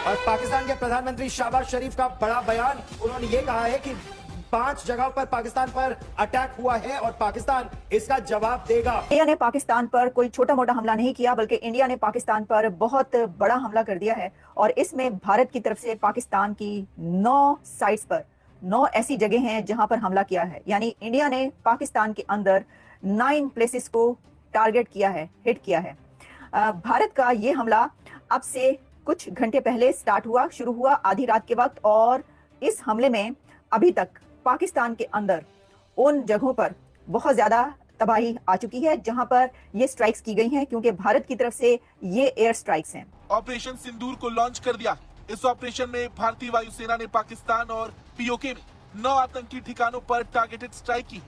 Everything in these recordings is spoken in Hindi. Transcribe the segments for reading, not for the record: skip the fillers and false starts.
और पाकिस्तान के प्रधानमंत्री शहबाज शरीफ का बड़ा बयान, उन्होंने ये कहा है कि 5 जगहों पर पाकिस्तान पर अटैक हुआ है और पाकिस्तान इसका जवाब देगा। इंडिया ने पाकिस्तान पर कोई छोटा मोटा हमला नहीं किया, बल्कि इंडिया ने पाकिस्तान पर बहुत बड़ा हमला कर दिया है। और इसमें भारत की तरफ से पाकिस्तान की 9 साइट्स पर 9 ऐसी जगह हैं जहां पर हमला किया है। यानी इंडिया ने पाकिस्तान के अंदर 9 प्लेसेस को टारगेट किया है, हिट किया है। भारत का ये हमला अब से कुछ घंटे पहले शुरू हुआ आधी रात के वक्त, और इस हमले में अभी तक पाकिस्तान के अंदर उन जगहों पर बहुत ज्यादा तबाही आ चुकी है जहां पर ये स्ट्राइक्स की गई हैं, क्योंकि भारत की तरफ से ये एयर स्ट्राइक्स हैं। ऑपरेशन सिंदूर को लॉन्च कर दिया। इस ऑपरेशन में भारतीय वायुसेना ने पाकिस्तान और पीओके में 9 आतंकी ठिकानों पर टारगेटेड स्ट्राइक की।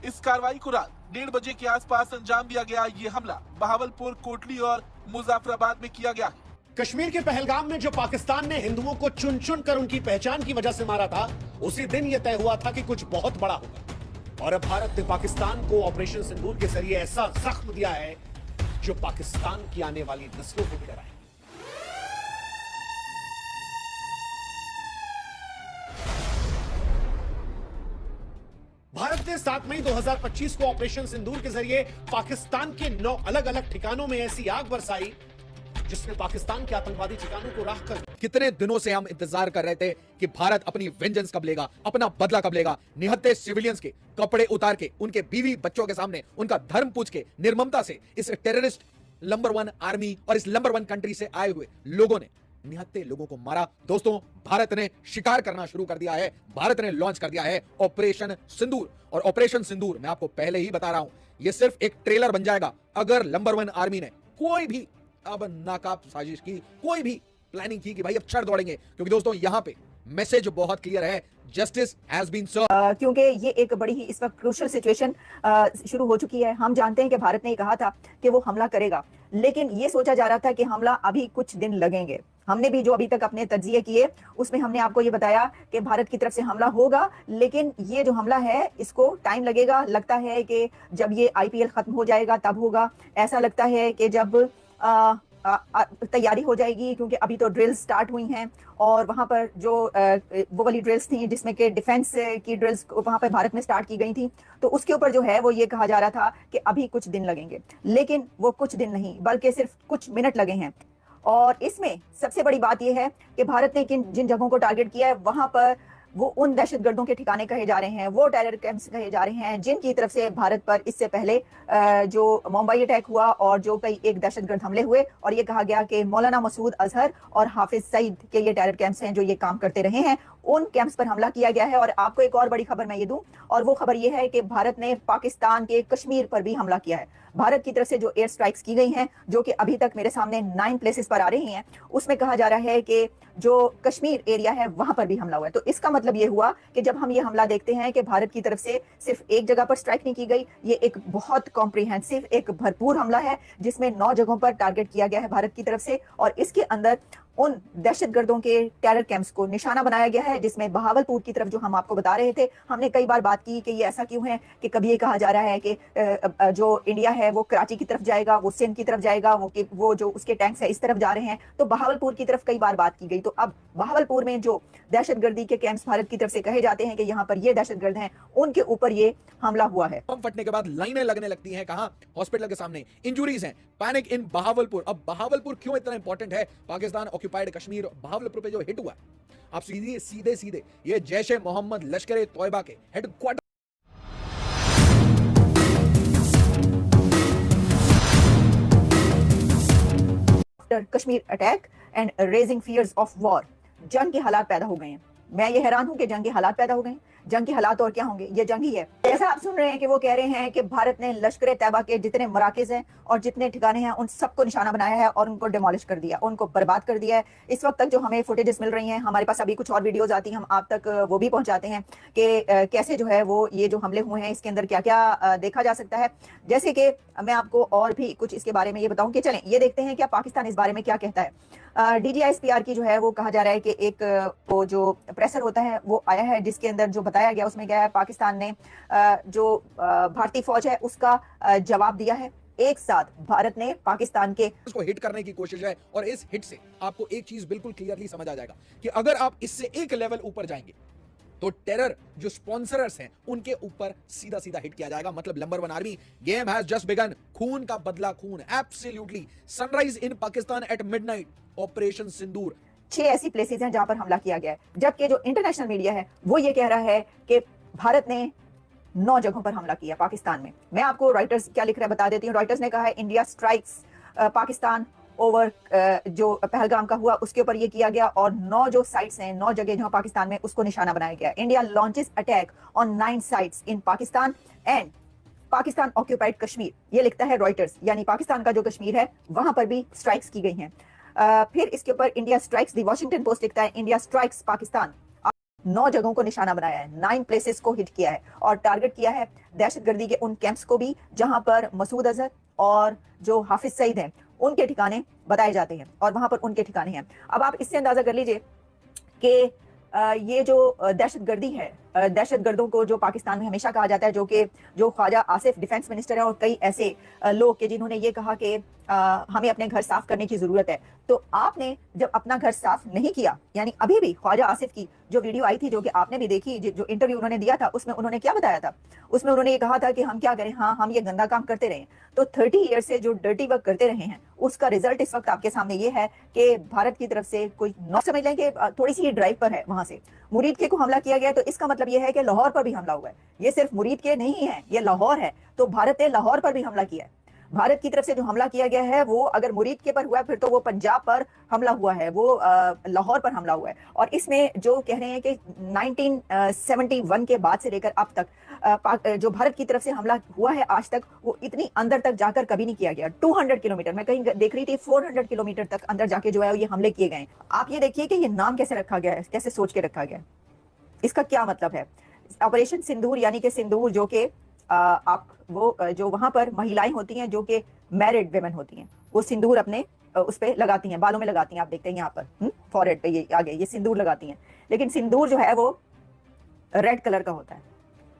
इस कार्रवाई को रात 1:30 बजे के आसपास अंजाम दिया गया। ये हमला बहावलपुर, कोटली और मुजफ्फराबाद में किया गया। कश्मीर के पहलगाम में जो पाकिस्तान ने हिंदुओं को चुन चुन कर उनकी पहचान की वजह से मारा था, उसी दिन यह तय हुआ था कि कुछ बहुत बड़ा होगा। और अब भारत ने पाकिस्तान को ऑपरेशन सिंदूर के जरिए ऐसा जख्म दिया है जो पाकिस्तान की आने वाली नस्लों को भी डराए। भारत ने 7 मई 2025 को ऑपरेशन सिंदूर के जरिए पाकिस्तान के 9 अलग अलग ठिकानों में ऐसी आग बरसाई जिसने पाकिस्तान के आतंकवादी ठिकानों को राख कर। कितने दिनों से हम इंतजार कर रहे थे कि भारत अपनी वेंजेंस कब लेगा, अपना बदला कब लेगा। निहत्थे सिविलियंस के कपड़े उतार के, उनके बीवी बच्चों के सामने उनका धर्म पूछ के, निर्ममता से इस टेररिस्ट नंबर 1 आर्मी और इस नंबर 1 कंट्री से आए हुए लोगों ने निहत्थे लोगों को मारा। दोस्तों, भारत ने शिकार करना शुरू कर दिया है। भारत ने लॉन्च कर दिया है ऑपरेशन सिंदूर। और ऑपरेशन सिंदूर, मैं आपको पहले ही बता रहा हूं, यह सिर्फ एक ट्रेलर बन जाएगा अगर नंबर 1 आर्मी ने कोई भी अब नाकाब साजिश की, कोई भी प्लानिंग की कि भाई अब चढ़ दौड़ेंगे। क्योंकि दोस्तों, यहां पे मैसेज बहुत क्लियर है, जस्टिस हैज बीन सर्व्ड। क्योंकि ये एक बड़ी ही इस वक्त क्रूशियल सिचुएशन शुरू हो चुकी है। हम जानते हैं कि भारत ने कहा था कि वो हमला करेगा, लेकिन ये सोचा जा रहा था कि हमला अभी कुछ दिन लगेंगे। हमने भी जो अभी तक अपने तज्जिए किए उसमें हमने आपको ये बताया कि भारत की तरफ से हमला होगा, लेकिन ये जो हमला है इसको टाइम लगेगा। लगता है कि जब ये आईपीएल खत्म हो जाएगा तब होगा। ऐसा लगता है कि जब तैयारी हो जाएगी, क्योंकि अभी तो ड्रिल्स स्टार्ट हुई हैं और वहां पर जो वो वाली ड्रिल्स थी जिसमें कि डिफेंस की ड्रिल्स वहां पर भारत में स्टार्ट की गई थी, तो उसके ऊपर जो है वो ये कहा जा रहा था कि अभी कुछ दिन लगेंगे। लेकिन वो कुछ दिन नहीं, बल्कि सिर्फ कुछ मिनट लगे हैं। और इसमें सबसे बड़ी बात यह है कि भारत ने जिन जगहों को टारगेट किया है वहां पर वो उन दहशतगर्दों के ठिकाने कहे जा रहे हैं, वो टेरर कैंप्स कहे जा रहे हैं जिनकी तरफ से भारत पर इससे पहले जो मुंबई अटैक हुआ और जो कई एक दहशतगर्द हमले हुए, और ये कहा गया कि मौलाना मसूद अजहर और हाफिज सईद के ये टेरर कैंप्स हैं जो ये काम करते रहे हैं, उन कैंप्स पर हमला किया गया है। और आपको एक और बड़ी खबर मैं ये दूं, और वो खबर ये है कि भारत ने पाकिस्तान के कश्मीर पर भी हमला किया है। भारत की तरफ से जो एयर स्ट्राइक्स की गई हैं, जो कि अभी तक मेरे सामने 9 प्लेसेस पर आ रही हैं, उसमें कहा जा रहा है कि जो कश्मीर एरिया है वहां पर भी हमला हुआ है। तो इसका मतलब ये हुआ कि जब हम ये हमला देखते हैं कि भारत की तरफ से सिर्फ एक जगह पर स्ट्राइक नहीं की गई, ये एक बहुत कॉम्प्रिहेंसिव, एक भरपूर हमला है जिसमें 9 जगहों पर टारगेट किया गया है भारत की तरफ से। और इसके अंदर उन दहशतगर्दों के टेरर कैंप्स को निशाना बनाया गया है, जिसमें बहावलपुर की तरफ जो हम आपको बता रहे थे, हमने कई बार बात की कि ये ऐसा क्यों है कि कभी ये कहा जा रहा है कि जो इंडिया है वो कराची की तरफ जाएगा, वो सिंध की तरफ जाएगा, वो जो उसके टैंक्स है इस तरफ जा रहे हैं। तो बहावलपुर की तरफ कई बार बात की गई। तो अब बहावलपुर में जो दहशतगर्दी के कैंप्स भारत की तरफ से कहे जाते हैं कि यहाँ पर ये दहशतगर्द हैं, उनके ऊपर ये हमला हुआ है। बम फटने के बाद लाइनें लगने लगती हैं, कहां? हॉस्पिटल के सामने। इंजुरीज हैं, पैनिक इन बहावलपुर। अब बहावलपुर क्यों इतना इंपॉर्टेंट है? पाकिस्तान ऑक्यूपाइड कश्मीर, बहावलपुर पे जो हिट हुआ, आप सीधे ये जैश ए मोहम्मद लश्कर तोयबा के headquarter Kashmir attack and raising fears of war, जंग के हालात पैदा हो गए हैं। मैं ये हैरान हूं कि जंग के हालात पैदा हो गए हैं। जंग के हालात और क्या होंगे, ये जंग ही है। जैसा आप सुन रहे हैं कि वो कह रहे हैं कि भारत ने लश्कर तैयबा के जितने मराकिज हैं और जितने ठिकाने हैं उन सबको निशाना बनाया है और उनको डिमोलिश कर दिया, उनको बर्बाद कर दिया है। इस वक्त तक जो हमें फुटेजेस मिल रही हैं, हमारे पास अभी कुछ और वीडियोस आती हैं, हम आप तक वो भी पहुंचाते हैं कि कैसे जो है वो ये जो हमले हुए हैं इसके अंदर क्या क्या देखा जा सकता है। जैसे कि मैं आपको और भी कुछ इसके बारे में ये बताऊं कि चलें ये देखते हैं क्या पाकिस्तान इस बारे में क्या कहता है। DGISPR की जो है वो कहा जा रहा है कि एक वो जो प्रेशर होता है वो आया है, जिसके अंदर जो बताया गया उसमें क्या है, पाकिस्तान ने जो भारतीय फौज है उसका जवाब दिया है। एक साथ भारत ने पाकिस्तान के उसको हिट करने की कोशिश है, और इस हिट से आपको एक चीज बिल्कुल क्लियरली समझ आ जाएगा कि अगर आप इससे एक लेवल ऊपर जाएंगे तो टेरर जो स्पॉन्सरर्स हैं उनके ऊपर सीधा सीधा हिट किया जाएगा। मतलब number 1 army game has just begun. खून का बदला खून, absolutely. Sunrise in Pakistan at midnight, Operation Sindoor. 6 ऐसी प्लेसेस हैं जहां पर हमला किया गया है, जबकि जो इंटरनेशनल मीडिया है वो ये कह रहा है कि भारत ने 9 जगहों पर हमला किया पाकिस्तान में। मैं आपको रॉयटर्स क्या लिख रहा है बता देती हूँ। रॉयटर्स ने कहा है इंडिया स्ट्राइक्स पाकिस्तान ओवर जो पहलगाम का हुआ उसके ऊपर ये किया गया, और 9 जो साइट्स हैं, 9 जगह जहां पाकिस्तान में, उसको निशाना बनाया गया। India launches attack on 9 sites in Pakistan and Pakistan occupied Kashmir, ये लिखता है रॉयटर्स, यानी पाकिस्तान का जो कश्मीर है वहां पर भी स्ट्राइक्स की गई हैं। फिर इसके ऊपर India strikes, the Washington post लिखता है इंडिया स्ट्राइक्स पाकिस्तान, 9 जगहों को निशाना बनाया है, 9 प्लेसेस को हिट किया है और टारगेट किया है दहशतगर्दी के उन कैंप्स को भी जहां पर मसूद अजहर और जो हाफिज सईद हैं उनके ठिकाने बताए जाते हैं, और वहां पर उनके ठिकाने हैं। अब आप इससे अंदाजा कर लीजिए कि ये जो दहशतगर्दी है, दहशतगर्दों को जो पाकिस्तान में हमेशा कहा जाता है, जो ख्वाजा आसिफ डिफेंस मिनिस्टर है और कई ऐसे लोग के जिन्होंने ये कहा कि हमें अपने घर साफ करने की जरूरत है। तो आपने जब अपना घर साफ नहीं किया, यानी अभी भी ख्वाजा आसिफ की जो वीडियो आई थी, जो कि आपने भी देखी, जो इंटरव्यू उन्होंने दिया था, उसमें उन्होंने क्या बताया था? उसमें उन्होंने ये कहा था कि हम क्या करें, हाँ हम ये गंदा काम करते रहे। तो 30 ईयर से जो डर्टी वर्क करते रहे हैं उसका रिजल्ट इस वक्त आपके सामने ये है कि भारत की तरफ से कोई न समझ लें कि थोड़ी सी ही ड्राइव पर है, वहां से मुरीद के को हमला किया गया। तो इसका मतलब ये है कि लाहौर पर भी हमला हुआ है। ये सिर्फ मुरीद के नहीं है, ये लाहौर है। तो भारत ने लाहौर पर भी हमला किया है। भारत की तरफ से जो हमला किया गया है वो अगर मुरीद के पर हुआ है, फिर तो वो पंजाब पर हमला हुआ है, वो लाहौर पर हमला हुआ है। और इसमें जो कह रहे हैं कि 1971 के बाद से लेकर अब तक जो भारत की तरफ से हमला हुआ है आज तक, वो इतनी अंदर तक जाकर कभी नहीं किया गया। 200 किलोमीटर, मैं कहीं देख रही थी 400 किलोमीटर तक अंदर जाके जो है ये हमले किए गए। आप ये देखिए कि ये नाम कैसे रखा गया है, कैसे सोच के रखा गया है। इसका क्या मतलब है? ऑपरेशन सिंदूर, यानी कि सिंदूर जो कि आप वो जो वहां पर महिलाएं होती हैं जो कि मैरिड वेमेन होती हैं, वो सिंदूर अपने उस पे लगाती हैं, बालों में लगाती हैं। आप देखते हैं यहाँ पर फॉरहेड पे ये आगे ये सिंदूर लगाती हैं, लेकिन सिंदूर जो है वो रेड कलर का होता है,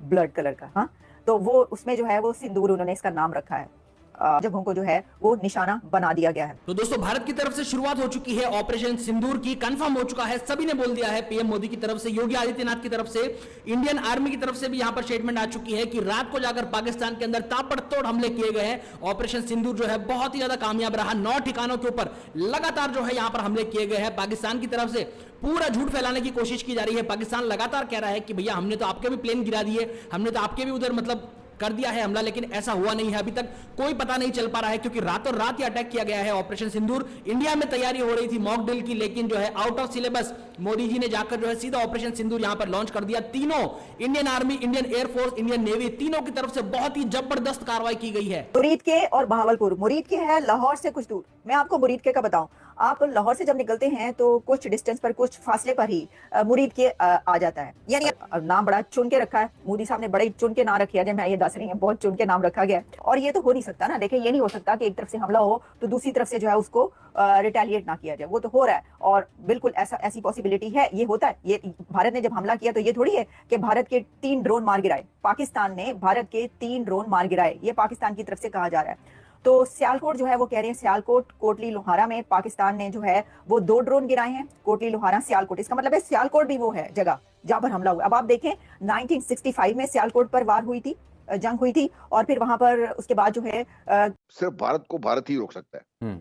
ब्लड कलर का। हाँ, तो वो उसमें जो है वो सिंदूर उन्होंने इसका नाम रखा है। जगहों को जो है वो निशाना बना दिया गया है। तो दोस्तों, भारत की तरफ से शुरुआत हो चुकी है ऑपरेशन सिंदूर की, कंफर्म हो चुका है, सभी ने बोल दिया है। पीएम मोदी की तरफ से, योगी आदित्यनाथ की तरफ से, इंडियन आर्मी की तरफ से भी यहां पर स्टेटमेंट आ चुकी है कि रात को जाकर पाकिस्तान के अंदर ताबड़तोड़ हमले किए गए हैं। ऑपरेशन सिंदूर जो है बहुत ही ज्यादा कामयाब रहा। 9 ठिकानों के ऊपर लगातार जो है यहां पर हमले किए गए हैं। पाकिस्तान की तरफ से पूरा झूठ फैलाने की कोशिश की जा रही है। पाकिस्तान लगातार कह रहा है कि भैया हमने तो आपके भी प्लेन गिरा दिए, हमने तो आपके भी उधर मतलब कर दिया है हमला, लेकिन ऐसा हुआ नहीं है। अभी तक कोई पता नहीं चल पा रहा है, क्योंकि रातों रात ही अटैक किया गया है ऑपरेशन सिंदूर। इंडिया में तैयारी हो रही थी मॉक ड्रिल की, लेकिन जो है out of syllabus Modi ji ने जाकर जो है सीधा ऑपरेशन सिंदूर यहां पर लॉन्च कर दिया। तीनों, Indian army, Indian air force, Indian navy, तीनों की तरफ से बहुत ही जबरदस्त कार्रवाई की गई है। मुरीद के और बहावलपुर, मुरीद के है लाहौर से कुछ दूर। मैं आपको मुरीद के का बताऊं, आप लाहौर से जब निकलते हैं तो कुछ डिस्टेंस पर, कुछ फासले पर ही मुरीद के आ जाता है। यानी नाम बड़ा चुन के रखा है, मोदी साहब ने बड़े चुन के नाम रखे हैं। मैं ये दस रही हूँ, बहुत चुन के नाम रखा गया है। और ये तो हो नहीं सकता ना, देखिए ये नहीं हो सकता कि एक तरफ से हमला हो तो दूसरी तरफ से जो है उसको रिटेलिएट ना किया जाए। वो तो हो रहा है, और बिल्कुल ऐसी पॉसिबिलिटी है, ये होता है। ये भारत ने जब हमला किया तो ये थोड़ी है कि भारत के 3 ड्रोन मार गिराए। पाकिस्तान ने भारत के 3 ड्रोन मार गिराए, ये पाकिस्तान की तरफ से कहा जा रहा है। तो सियालकोट जो है वो कह रहे हैं, सियालकोट कोटली लोहारा में पाकिस्तान ने जो है वो 2 ड्रोन गिराए हैं। कोटली लोहारा सियालकोट, इसका मतलब है सियालकोट भी वो है जगह जहां पर हमला हुआ। अब आप देखें 1965 में सियालकोट पर वार हुई थी, जंग हुई थी, और फिर वहां पर उसके बाद जो है सिर्फ भारत को भारत ही रोक सकता है।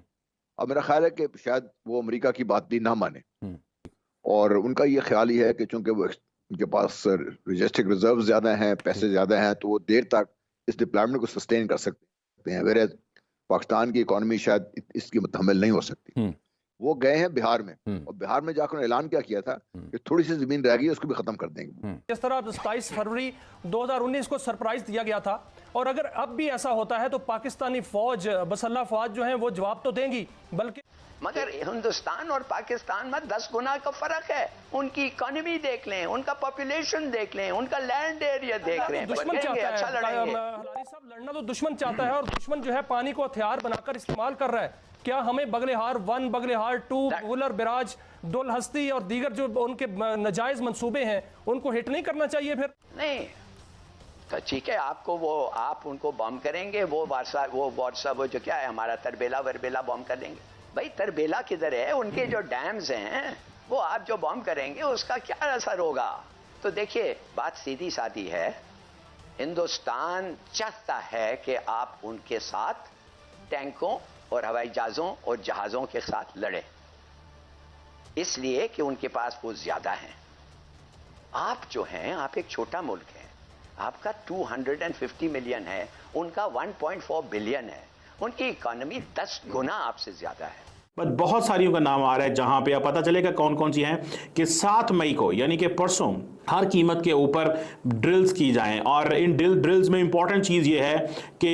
अब मेरा ख्याल है कि शायद वो अमेरिका की बात भी ना माने, और उनका ये ख्याल ही है कि चूंकि वो उनके पास लॉजिस्टिक रिजर्व ज्यादा हैं, पैसे ज्यादा हैं, तो वो देर तक इस डिप्लॉयमेंट को सस्टेन कर सकते हैं। वेरे पाकिस्तान की इकोनॉमी शायद इसकी मुतहम्मिल नहीं हो सकती। वो गए हैं बिहार में, और बिहार में जाकर ऐलान क्या किया था कि थोड़ी सी जमीन रह गई उसको भी खत्म कर देंगे। इस तरह 27 फरवरी 2019 को सरप्राइज दिया गया था, और अगर अब भी ऐसा होता है तो पाकिस्तानी फौज, बसल्ला फौज जो है वो जवाब तो देंगी, बल्कि मगर हिंदुस्तान और पाकिस्तान में 10 गुना का फर्क है। उनकी इकोनॉमी देख लें, उनका पॉपुलेशन देख लें, उनका लैंड एरिया देख लें। दुश्मन चाहता है, अच्छा लड़ेंगे। हलारी साहब, लड़ना तो दुश्मन चाहता है, और दुश्मन जो है पानी को हथियार बनाकर इस्तेमाल कर रहा है। क्या हमें बगलेहार 1, बगलेहार 2, वुलर बिराज, डोल हस्ती और दीगर जो उनके नजायज मंसूबे हैं उनको हिट नहीं करना चाहिए? फिर नहीं, तो ठीक है, आपको वो आप उनको बॉम्ब करेंगे, वो जो क्या है हमारा तरबेला वरबेला बॉम्ब कर देंगे। भाई तरबेला किधर है? उनके जो डैम्स हैं वो आप जो बॉम्ब करेंगे उसका क्या असर होगा? तो देखिए बात सीधी सादी है, हिंदुस्तान चाहता है कि आप उनके साथ टैंकों और हवाई जहाज़ों के साथ लड़े, इसलिए कि उनके पास वो ज्यादा हैं। आप जो हैं, आप एक छोटा मुल्क है, आपका 250 मिलियन है, उनका 1.4 बिलियन है, उनकी इकोनॉमी 10 गुना आपसे ज्यादा है। बट बहुत सारियों का नाम आ रहा है जहां पे अब पता चलेगा कौन कौन सी हैं कि 7 मई को यानी कि परसों हर कीमत के ऊपर ड्रिल्स की जाएं। और इन ड्रिल्स में इंपॉर्टेंट चीज़ ये है कि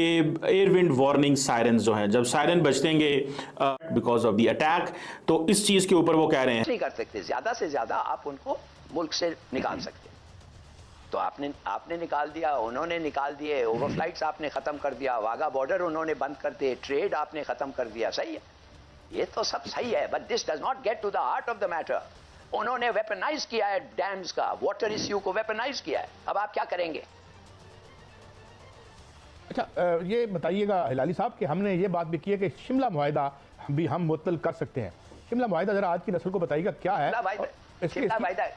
एयर विंड वार्निंग सायरन्स जो हैं, जब सायरन बजतेंगे बिकॉज ऑफ द अटैक, तो इस चीज़ के ऊपर वो कह रहे हैं नहीं कर सकते, ज्यादा से ज्यादा आप उनको मुल्क से निकाल सकते। तो आपने निकाल दिया, उन्होंने निकाल दिए, ओवरफ्लाइट्स आपने खत्म कर दिया, वाघा बॉर्डर उन्होंने बंद कर दिए, ट्रेड आपने खत्म कर दिया, सही है, ये तो सब सही है, but this does not get to the heart of the matter. उन्होंने वेपनाइज किया है डैम्स का, वाटर इश्यू को वेपनाइज किया है, अब आप क्या करेंगे? अच्छा ये बताइएगा हिलाली साहब कि हमने ये बात भी की है कि शिमला मुआहिदा भी हम मुअत्तल कर सकते हैं। शिमला मुआहिदा जरा आज की नस्ल को बताइएगा क्या है? शिमला वायदा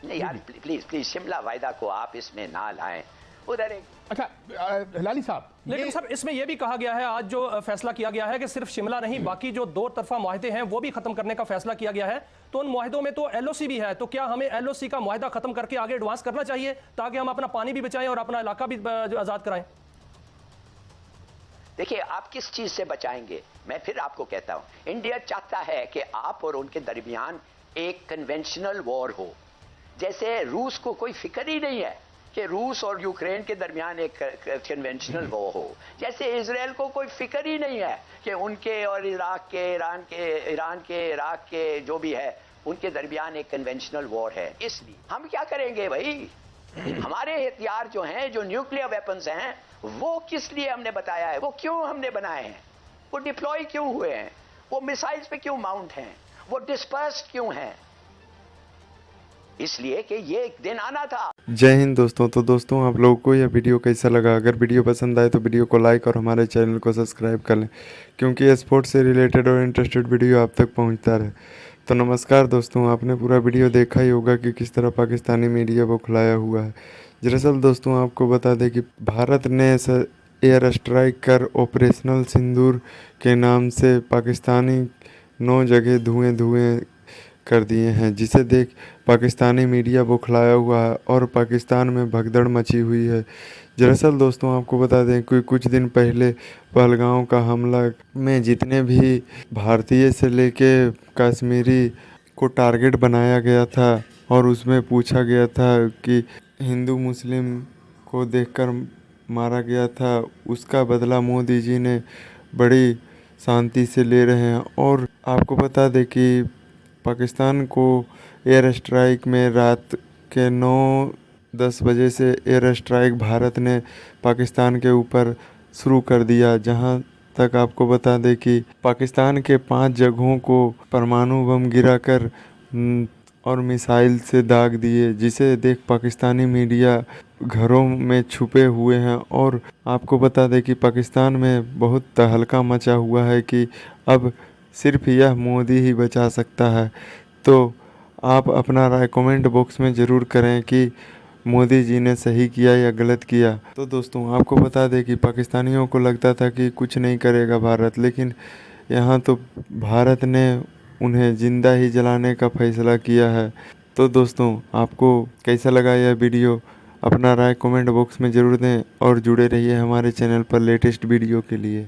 नहीं यार, प्लीज शिमला वायदा को आप इसमें ना लाएं, उधर एक। अच्छा हिलाली साहब, लेकिन सर इसमें यह भी कहा गया है, आज जो फैसला किया गया है कि सिर्फ शिमला नहीं बाकी जो 2 तरफा मुआहदे हैं वो भी खत्म करने का फैसला किया गया है। तो उन मुआहदों में तो LOC भी है, तो क्या हमें LOC का मुआहदा खत्म करके आगे एडवांस करना चाहिए ताकि हम अपना पानी भी बचाएं और अपना इलाका भी आजाद कराएं? देखिए आप किस चीज से बचाएंगे, मैं फिर आपको कहता हूं, इंडिया चाहता है कि आप और उनके दरमियान एक कन्वेंशनल वॉर हो। जैसे रूस को कोई फिक्र ही नहीं है कि रूस और यूक्रेन के दरमियान एक कन्वेंशनल वॉर हो, जैसे इजराइल को कोई फिक्र ही नहीं है कि उनके और इराक के, ईरान के इराक के जो भी है उनके दरमियान एक कन्वेंशनल वॉर है। इसलिए हम क्या करेंगे भाई, हमारे हथियार जो हैं, जो न्यूक्लियर वेपन्स हैं, वो किस लिए हमने बताया है, वो क्यों हमने बनाए हैं, वो डिप्लॉय क्यों हुए हैं, वो मिसाइल्स पे क्यों माउंट हैं, वो डिस्पर्स्ड क्यों हैं? इसलिए कि ये एक दिन आना था। जय हिंद दोस्तों। तो दोस्तों आप लोगों को यह वीडियो कैसा लगा? अगर वीडियो पसंद आए तो वीडियो को लाइक और हमारे चैनल को सब्सक्राइब कर लें, क्योंकि स्पोर्ट्स से रिलेटेड और इंटरेस्टेड वीडियो आप तक पहुंचता रहे। तो नमस्कार दोस्तों, आपने पूरा वीडियो देखा ही होगा कि किस तरह पाकिस्तानी मीडिया को खुलाया हुआ है। दरअसल दोस्तों आपको बता दें कि भारत ने एयर स्ट्राइक कर ऑपरेशनल सिंदूर के नाम से पाकिस्तानी 9 जगह धुएं कर दिए हैं, जिसे देख पाकिस्तानी मीडिया बौखलाया हुआ है और पाकिस्तान में भगदड़ मची हुई है। दरअसल दोस्तों आपको बता दें कि कुछ दिन पहले पहलगांव का हमला में जितने भी भारतीय से लेके कश्मीरी को टारगेट बनाया गया था और उसमें पूछा गया था कि हिंदू मुस्लिम को देखकर मारा गया था, उसका बदला मोदी जी ने बड़ी शांति से ले रहे हैं। और आपको बता दें कि पाकिस्तान को एयर स्ट्राइक में रात के 9-10 बजे से एयर स्ट्राइक भारत ने पाकिस्तान के ऊपर शुरू कर दिया, जहां तक आपको बता दें कि पाकिस्तान के 5 जगहों को परमाणु बम गिराकर और मिसाइल से दाग दिए, जिसे देख पाकिस्तानी मीडिया घरों में छुपे हुए हैं। और आपको बता दें कि पाकिस्तान में बहुत तहलका मचा हुआ है कि अब सिर्फ यह मोदी ही बचा सकता है। तो आप अपना राय कमेंट बॉक्स में ज़रूर करें कि मोदी जी ने सही किया या गलत किया। तो दोस्तों आपको बता दें कि पाकिस्तानियों को लगता था कि कुछ नहीं करेगा भारत, लेकिन यहाँ तो भारत ने उन्हें ज़िंदा ही जलाने का फैसला किया है। तो दोस्तों आपको कैसा लगा यह वीडियो? अपना राय कमेंट बॉक्स में ज़रूर दें और जुड़े रहिए हमारे चैनल पर लेटेस्ट वीडियो के लिए।